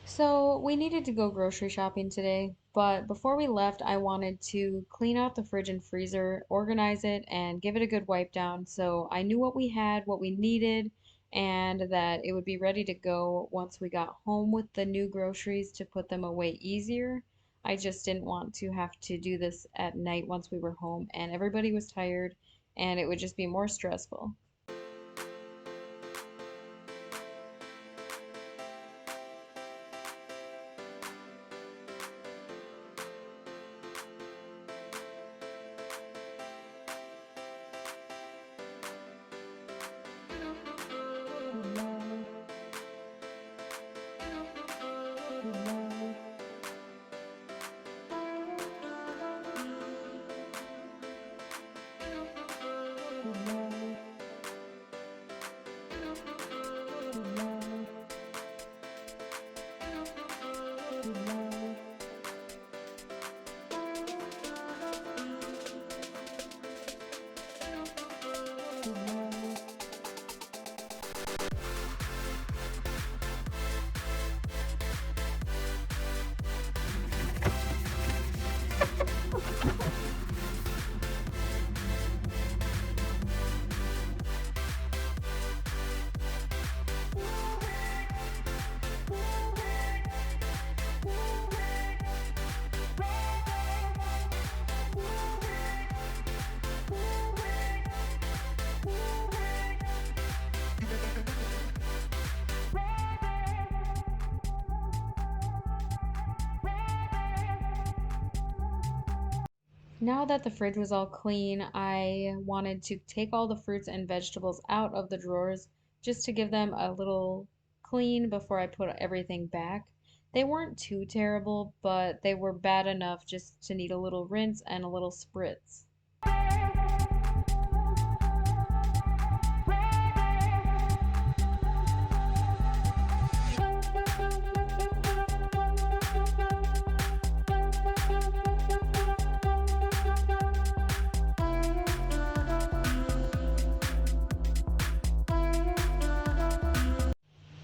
So we needed to go grocery shopping today, but before we left, I wanted to clean out the fridge and freezer, organize it, and give it a good wipe down so I knew what we had, what we needed, and that it would be ready to go once we got home with the new groceries to put them away easier. I just didn't want to have to do this at night once we were home and everybody was tired, and it would just be more stressful. Now that the fridge was all clean, I wanted to take all the fruits and vegetables out of the drawers just to give them a little clean before I put everything back. They weren't too terrible, but they were bad enough just to need a little rinse and a little spritz.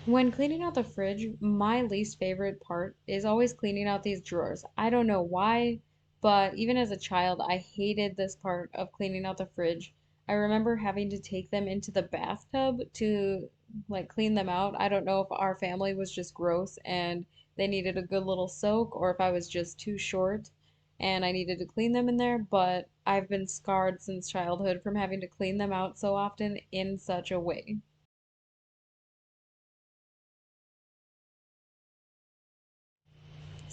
When cleaning out the fridge, my least favorite part is always cleaning out these drawers. I don't know why, but even as a child, I hated this part of cleaning out the fridge. I remember having to take them into the bathtub to clean them out. I don't know if our family was just gross and they needed a good little soak or if I was just too short and I needed to clean them in there, but I've been scarred since childhood from having to clean them out so often in such a way.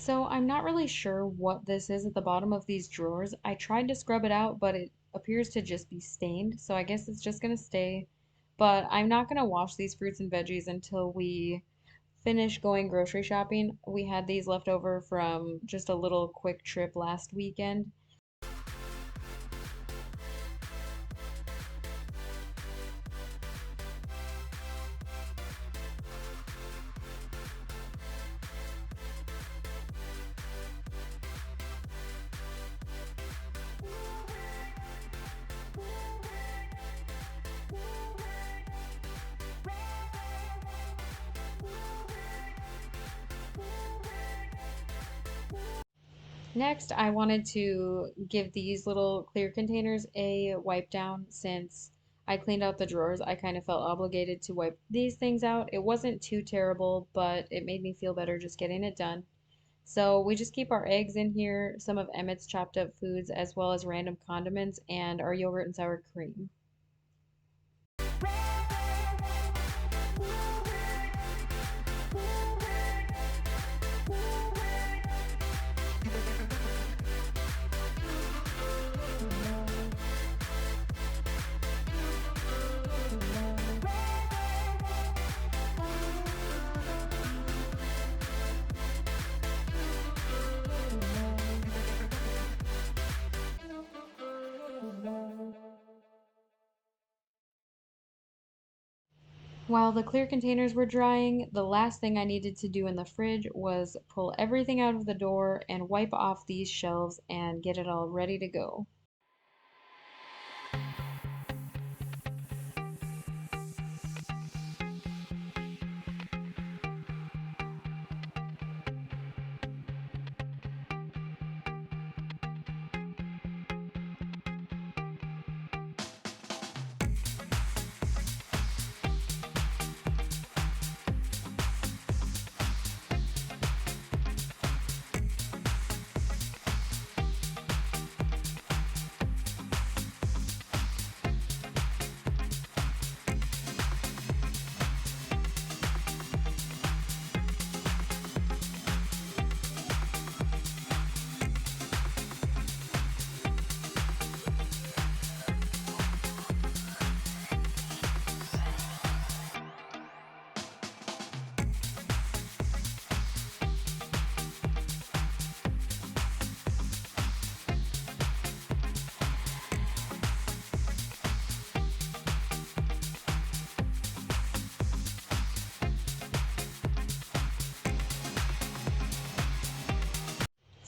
So I'm not really sure what this is at the bottom of these drawers. I tried to scrub it out, but it appears to just be stained. So I guess it's just gonna stay. But I'm not gonna wash these fruits and veggies until we finish going grocery shopping. We had these left over from just a little quick trip last weekend. Next, I wanted to give these little clear containers a wipe down since I cleaned out the drawers. I kind of felt obligated to wipe these things out. It wasn't too terrible, but it made me feel better just getting it done. So we just keep our eggs in here, some of Emmett's chopped up foods, as well as random condiments and our yogurt and sour cream. While the clear containers were drying, the last thing I needed to do in the fridge was pull everything out of the door and wipe off these shelves and get it all ready to go.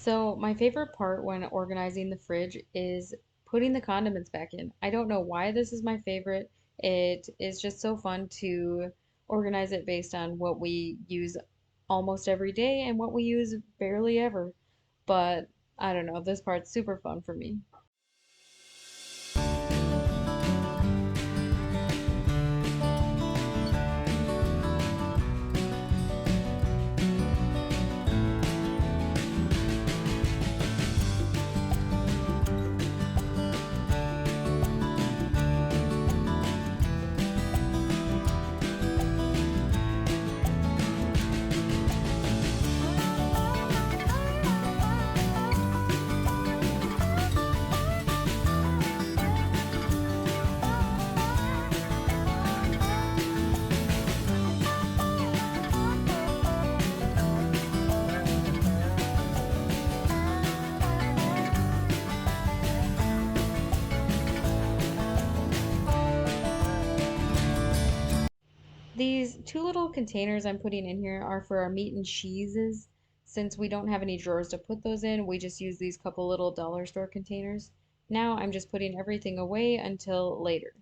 So, my favorite part when organizing the fridge is putting the condiments back in. I don't know why this is my favorite. It is just so fun to organize it based on what we use almost every day and what we use barely ever. But I don't know, this part's super fun for me. These two little containers I'm putting in here are for our meat and cheeses. Since we don't have any drawers to put those in, we just use these couple little dollar store containers. Now I'm just putting everything away until later.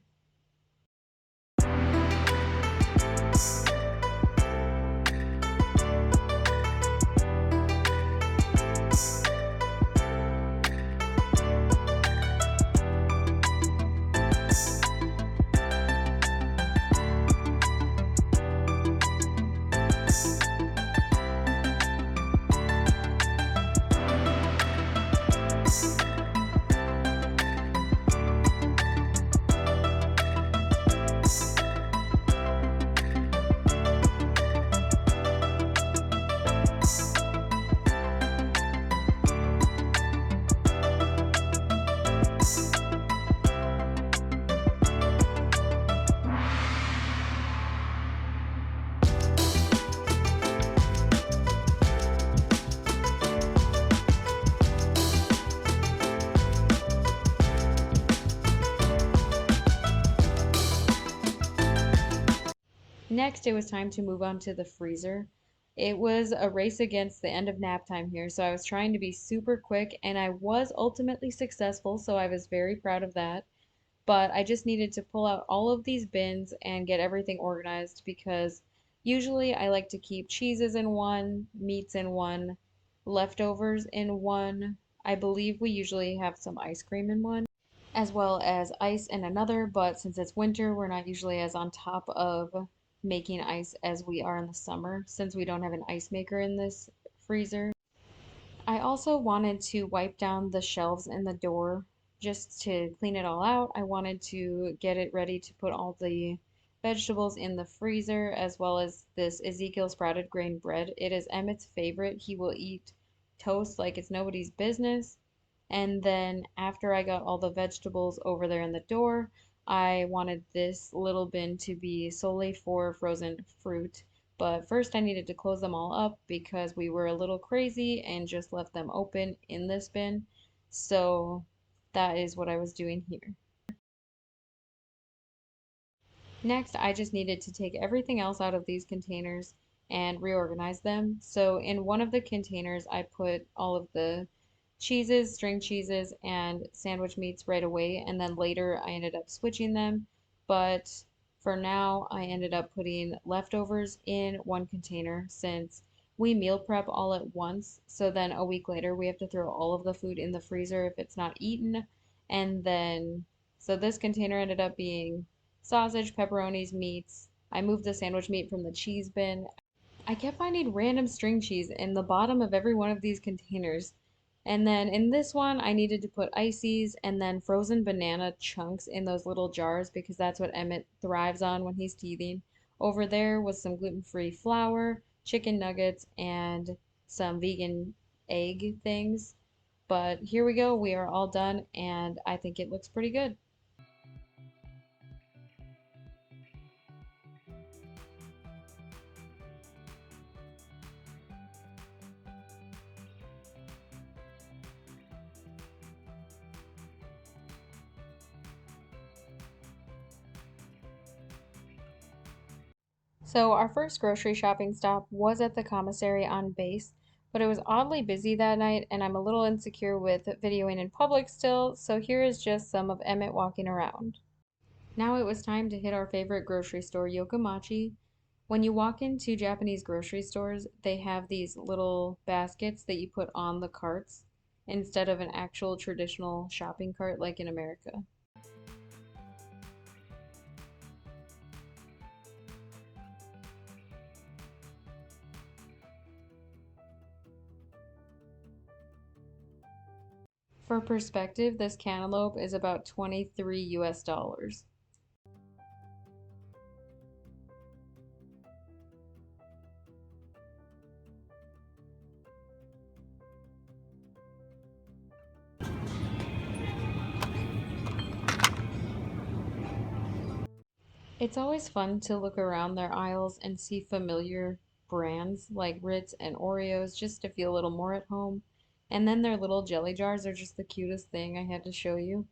Next, it was time to move on to the freezer. It was a race against the end of nap time here, so I was trying to be super quick, and I was ultimately successful, so I was very proud of that. But I just needed to pull out all of these bins and get everything organized because usually I like to keep cheeses in one, meats in one, leftovers in one. I believe we usually have some ice cream in one, as well as ice in another, but since it's winter, we're not usually as on top of making ice as we are in the summer since we don't have an ice maker in this freezer. I also wanted to wipe down the shelves and the door just to clean it all out. I wanted to get it ready to put all the vegetables in the freezer as well as this Ezekiel sprouted grain bread. It is Emmett's favorite. He will eat toast like it's nobody's business. And then after I got all the vegetables over there in the door, I wanted this little bin to be solely for frozen fruit. But first, I needed to close them all up because we were a little crazy and just left them open in this bin. So that is what I was doing here. Next, I just needed to take everything else out of these containers and reorganize them. So in one of the containers, I put all of the cheeses, string cheeses, and sandwich meats right away, and then later I ended up switching them. But for now, I ended up putting leftovers in one container since we meal prep all at once. So then a week later, we have to throw all of the food in the freezer if it's not eaten. And then, so this container ended up being sausage, pepperonis, meats. I moved the sandwich meat from the cheese bin. I kept finding random string cheese in the bottom of every one of these containers. And then in this one, I needed to put ices and then frozen banana chunks in those little jars because that's what Emmett thrives on when he's teething. Over there was some gluten-free flour, chicken nuggets, and some vegan egg things. But here we go, we are all done, and I think it looks pretty good. So our first grocery shopping stop was at the commissary on base. But it was oddly busy that night, and I'm a little insecure with videoing in public still, so here is just some of Emmett walking around. Now it was time to hit our favorite grocery store, Yokomachi. When you walk into Japanese grocery stores, they have these little baskets that you put on the carts instead of an actual traditional shopping cart like in America. For perspective, this cantaloupe is about 23 US dollars. It's always fun to look around their aisles and see familiar brands like Ritz and Oreos just to feel a little more at home. And then their little jelly jars are just the cutest thing I had to show you.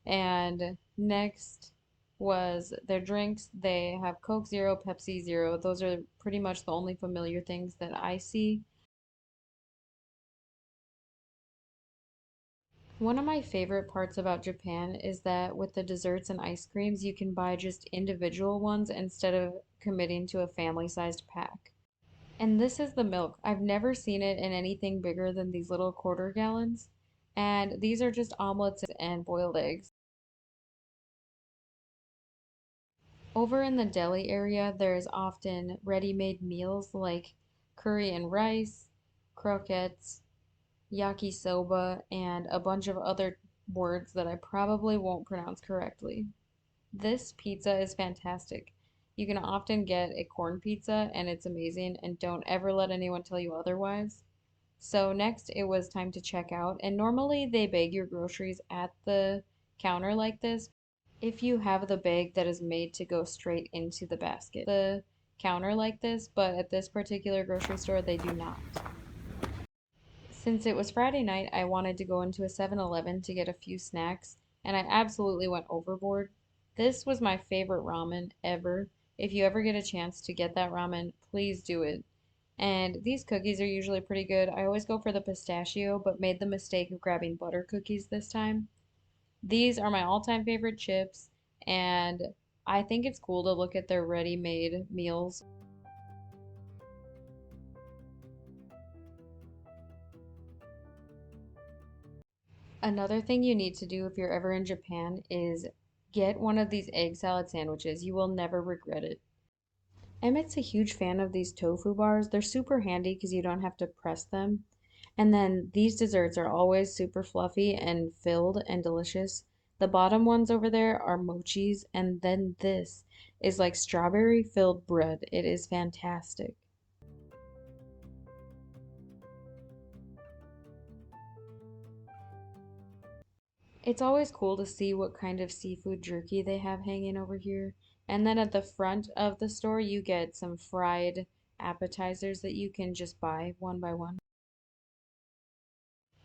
And next was their drinks. They have Coke Zero, Pepsi Zero. Those are pretty much the only familiar things that I see. One of my favorite parts about Japan is that with the desserts and ice creams, you can buy just individual ones instead of committing to a family-sized pack. And this is the milk. I've never seen it in anything bigger than these little quarter gallons. And these are just omelets and boiled eggs. Over in the deli area, there's often ready-made meals like curry and rice, croquettes, yakisoba, and a bunch of other words that I probably won't pronounce correctly. This pizza is fantastic. You can often get a corn pizza and it's amazing, and don't ever let anyone tell you otherwise. So next it was time to check out, and normally they bag your groceries at the counter like this if you have the bag that is made to go straight into the counter like this, but at this particular grocery store they do not. Since it was Friday night, I wanted to go into a 7-Eleven to get a few snacks, and I absolutely went overboard. This was my favorite ramen ever. If you ever get a chance to get that ramen, please do it. And these cookies are usually pretty good. I always go for the pistachio, but made the mistake of grabbing butter cookies this time. These are my all-time favorite chips, and I think it's cool to look at their ready-made meals. Another thing you need to do if you're ever in Japan is get one of these egg salad sandwiches. You will never regret it. Emmett's a huge fan of these tofu bars. They're super handy because you don't have to press them. And then these desserts are always super fluffy and filled and delicious. The bottom ones over there are mochis, and then this is like strawberry filled bread. It is fantastic. It's always cool to see what kind of seafood jerky they have hanging over here. And then at the front of the store, you get some fried appetizers that you can just buy one by one.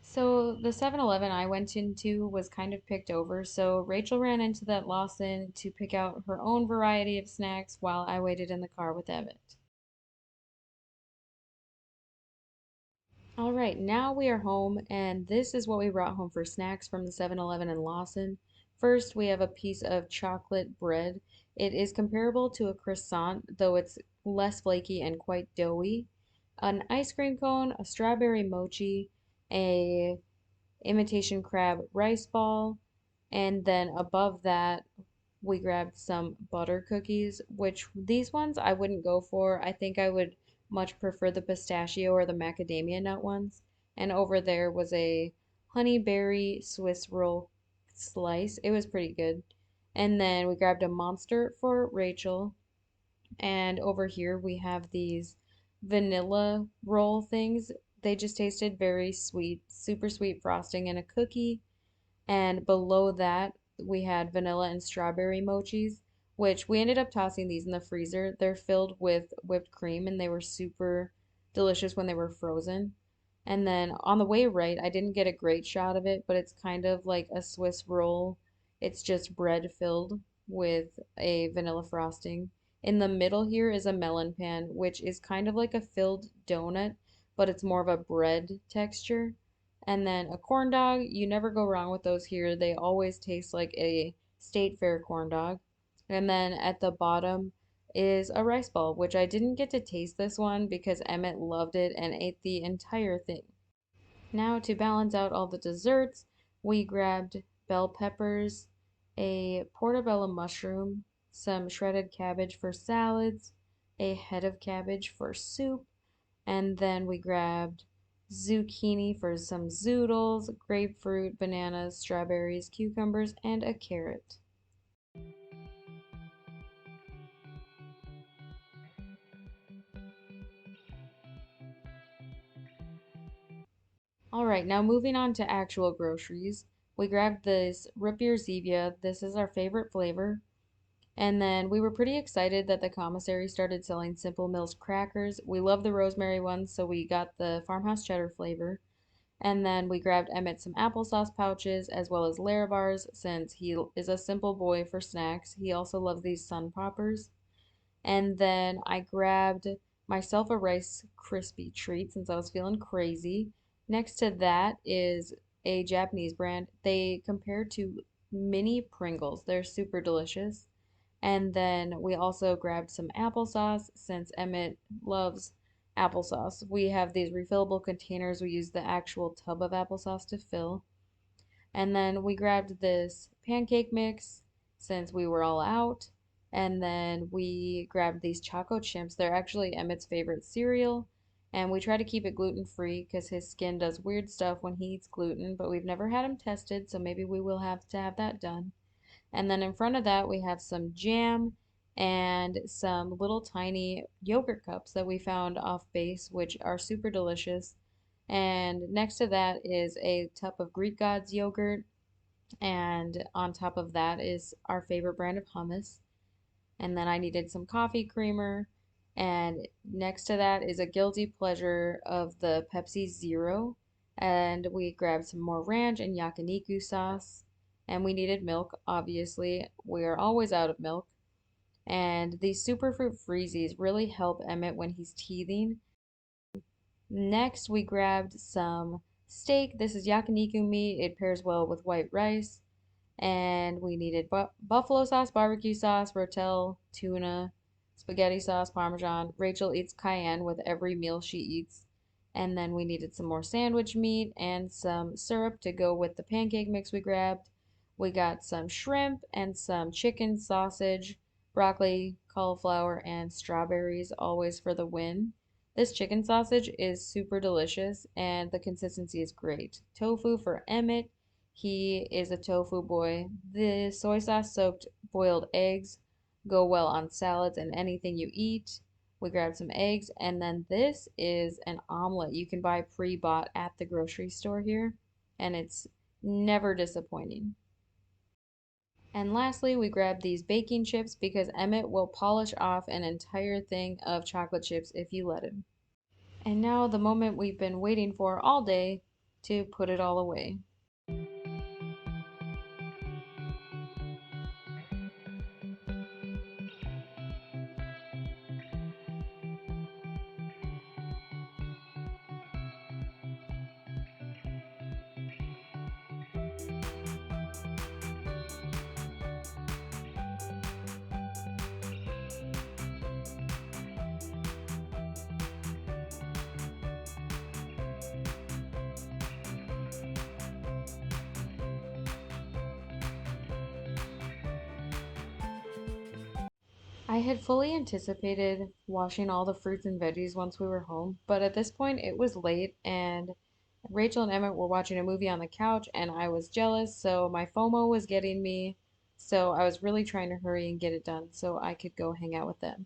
So the 7-Eleven I went into was kind of picked over, so Rachel ran into that Lawson to pick out her own variety of snacks while I waited in the car with Evan. All right, now we are home, and this is what we brought home for snacks from the 7-Eleven in Lawson. First, we have a piece of chocolate bread. It is comparable to a croissant, though it's less flaky and quite doughy. An ice cream cone, a strawberry mochi, a imitation crab rice ball, and then above that we grabbed some butter cookies, which these ones I wouldn't go for. I think I would much prefer the pistachio or the macadamia nut ones. And over there was a honey berry Swiss roll slice. It was pretty good. And then we grabbed a monster for Rachel. And over here we have these vanilla roll things. They just tasted very sweet, super sweet frosting and a cookie. And below that, we had vanilla and strawberry mochis, which we ended up tossing these in the freezer. They're filled with whipped cream and they were super delicious when they were frozen. And then on the way right, I didn't get a great shot of it, but it's kind of like a Swiss roll. It's just bread filled with a vanilla frosting. In the middle here is a melon pan, which is kind of like a filled donut, but it's more of a bread texture. And then a corn dog, you never go wrong with those here. They always taste like a state fair corn dog. And then at the bottom is a rice ball, which I didn't get to taste this one because Emmett loved it and ate the entire thing. Now, to balance out all the desserts, we grabbed bell peppers, a portobello mushroom, some shredded cabbage for salads, a head of cabbage for soup, and then we grabbed zucchini for some zoodles, grapefruit, bananas, strawberries, cucumbers, and a carrot. All right, now moving on to actual groceries. We grabbed this root beer Zevia. This is our favorite flavor. And then we were pretty excited that the commissary started selling Simple Mills crackers. We love the rosemary ones, so we got the farmhouse cheddar flavor. And then we grabbed Emmett some applesauce pouches as well as Larabars since he is a simple boy for snacks. He also loves these sun poppers. And then I grabbed myself a Rice Krispie treat since I was feeling crazy. Next to that is a Japanese brand. They compare to mini Pringles. They're super delicious. And then we also grabbed some applesauce since Emmett loves applesauce. We have these refillable containers. We use the actual tub of applesauce to fill. And then we grabbed this pancake mix since we were all out. And then we grabbed these Choco Chimps. They're actually Emmett's favorite cereal. And we try to keep it gluten free because his skin does weird stuff when he eats gluten, but we've never had him tested, so maybe we will have to have that done. And then in front of that, we have some jam and some little tiny yogurt cups that we found off base, which are super delicious. And next to that is a tub of Greek Gods yogurt. And on top of that is our favorite brand of hummus. And then I needed some coffee creamer. And next to that is a guilty pleasure of the Pepsi Zero. And we grabbed some more ranch and yakiniku sauce. And we needed milk, obviously. We're always out of milk. And these superfruit freezies really help Emmett when he's teething. Next, we grabbed some steak. This is yakiniku meat. It pairs well with white rice. And we needed buffalo sauce, barbecue sauce, rotel, tuna, spaghetti sauce, parmesan. Rachel eats cayenne with every meal she eats. And then we needed some more sandwich meat and some syrup to go with the pancake mix we grabbed. We got some shrimp and some chicken sausage, broccoli, cauliflower, and strawberries, always for the win. This chicken sausage is super delicious and the consistency is great. Tofu for Emmett. He is a tofu boy. The soy sauce soaked boiled eggs go well on salads and anything you eat. We grabbed some eggs, and then this is an omelet you can buy pre-bought at the grocery store here, and it's never disappointing. And lastly, we grabbed these baking chips because Emmett will polish off an entire thing of chocolate chips if you let him. And now the moment we've been waiting for all day to put it all away. I had fully anticipated washing all the fruits and veggies once we were home, but at this point it was late and Rachel and Emmett were watching a movie on the couch and I was jealous, so my FOMO was getting me. So I was really trying to hurry and get it done so I could go hang out with them.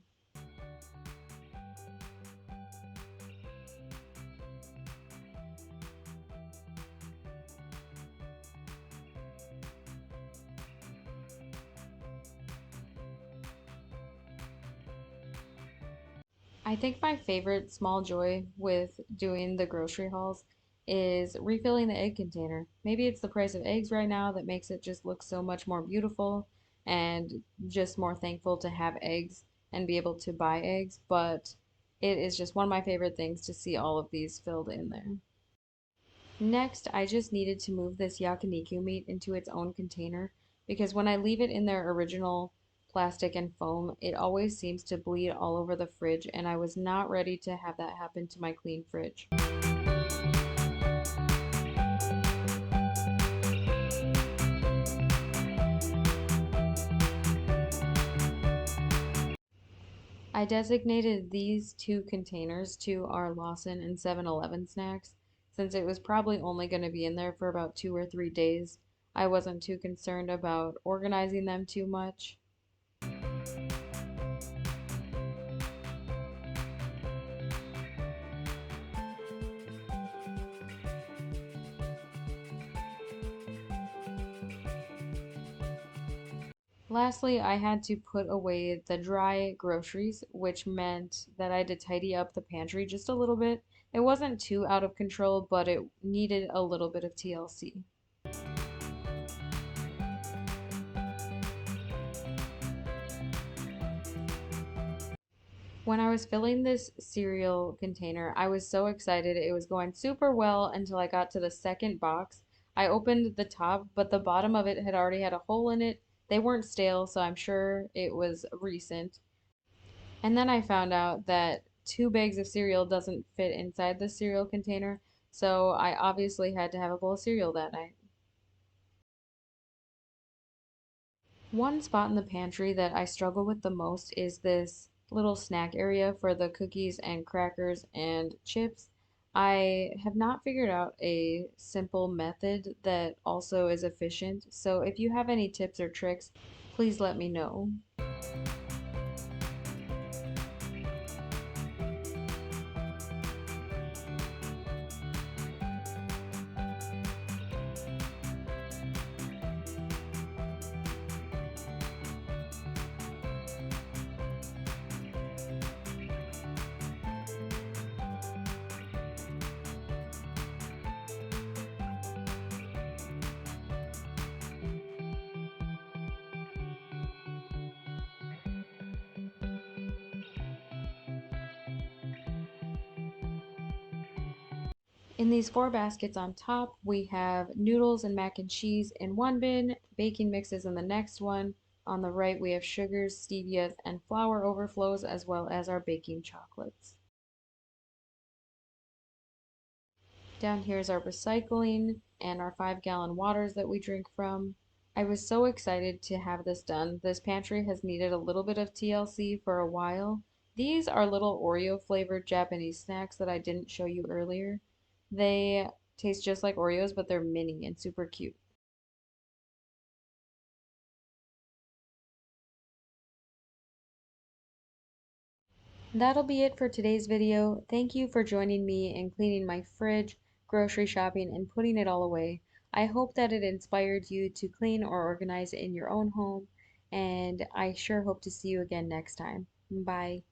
I think my favorite small joy with doing the grocery hauls is refilling the egg container. Maybe it's the price of eggs right now that makes it just look so much more beautiful and just more thankful to have eggs and be able to buy eggs, but It is just one of my favorite things to see all of these filled in there. Next, I just needed to move this yakiniku meat into its own container because when I leave it in their original plastic and foam, it always seems to bleed all over the fridge, and I was not ready to have that happen to my clean fridge. I designated these two containers to our Lawson and 7-Eleven snacks since it was probably only going to be in there for about 2 or 3 days. I wasn't too concerned about organizing them too much. Lastly, I had to put away the dry groceries, which meant that I had to tidy up the pantry just a little bit. It wasn't too out of control, but it needed a little bit of TLC. When I was filling this cereal container, I was so excited. It was going super well until I got to the second box. I opened the top, but the bottom of it had already had a hole in it. They weren't stale, so I'm sure it was recent. And then I found out that 2 bags of cereal doesn't fit inside the cereal container, so I obviously had to have a bowl of cereal that night. One spot in the pantry that I struggle with the most is this little snack area for the cookies and crackers and chips. I have not figured out a simple method that also is efficient, so if you have any tips or tricks, please let me know. In these 4 baskets on top, we have noodles and mac and cheese in one bin, baking mixes in the next one. On the right, we have sugars, stevia, and flour overflows, as well as our baking chocolates. Down here is our recycling and our 5-gallon waters that we drink from. I was so excited to have this done. This pantry has needed a little bit of TLC for a while. These are little Oreo flavored Japanese snacks that I didn't show you earlier. They taste just like Oreos, but they're mini and super cute. That'll be it for today's video. Thank you for joining me in cleaning my fridge, grocery shopping, and putting it all away. I hope that it inspired you to clean or organize in your own home, and I sure hope to see you again next time. Bye.